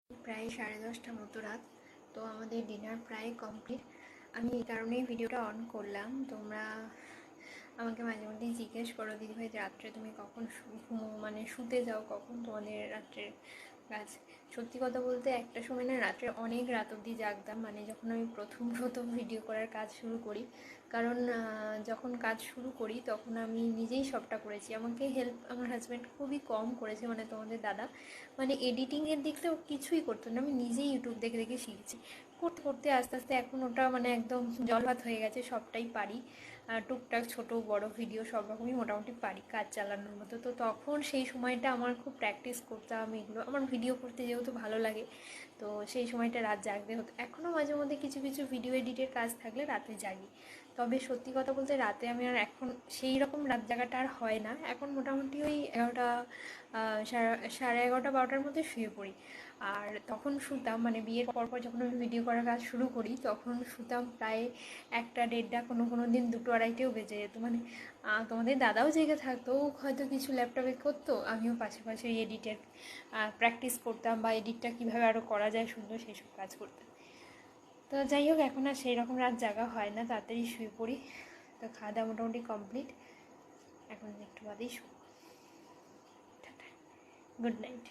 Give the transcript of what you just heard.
প্রায় 10:30 মতো রাত। তো আমাদের ডিনার প্রায় কমপ্লিট। আমি এই কারণেই ভিডিওটা অন করলাম। তোমরা আমাকে মাঝে মধ্যেই জিজ্ঞেস করো, দিদিভাই রাত্রে তুমি কখন মানে শুতে যাও, কখন তোমাদের রাত্রের কাজ। সত্যি কথা বলতে একটা সময় না রাত্রে অনেক রাত অবধি জাগতাম, মানে যখন আমি প্রথম ভিডিও করার কাজ শুরু করি। কারণ যখন কাজ শুরু করি তখন আমি নিজেই সবটা করেছি, আমাকে হেল্প আমার হাজব্যান্ড খুবই কম করেছে, মানে তোমাদের দাদা মানে এডিটিংয়ের দিকটাও কিছুই করতো না, আমি নিজেই ইউটিউব দেখে দেখে শিখেছি। করতে করতে আস্তে আস্তে এখন ওটা মানে একদম জলভাত হয়ে গেছে, সবটাই পারি। টুকটাক ছোট বড় ভিডিও সব রকমই মোটামুটি পারি কাজ চালানোর মতো। তো তখন সেই সময়টা আমার খুব প্র্যাকটিস করতাম এগুলো, আমার ভিডিও করতে যেহেতু ভালো লাগে, তো সেই সময়টা রাত জাগতে হতো। এখনও মাঝে মধ্যে কিছু কিছু ভিডিও এডিটের কাজ থাকলে রাতে জাগি। তবে সত্যি কথা বলতে রাতে আমি আর এখন সেই রকম রাত জাগাটা আর হয় না। এখন মোটামুটি ওই 11টা, সাড়ে 11টা 12টার মধ্যে শুয়ে পড়ি। আর তখন শুতাম, মানে বিয়ের পরপর যখন আমি ভিডিও করার কাজ শুরু করি তখন শুতাম প্রায় 1টা 1:30, কোনো দিন 2টো 2:30ও বেজে যেত। মানে তোমাদের দাদাও জেগে থাকতো, হয়তো কিছু ল্যাপটপে করতো, আমিও পাশে পাশে এডিটের প্র্যাকটিস করতাম বা এডিটটা কীভাবে আরও করা যায় সুন্দর সেই সব কাজ করতাম। তো যাই হোক, এখন আর সেই রকম রাত জাগা হয় না, তাড়াতাড়ি শুয়ে পড়ি। তো খাওয়া দাওয়া মোটামুটি কমপ্লিট, এখন একটু বাদেই শুব। Good night.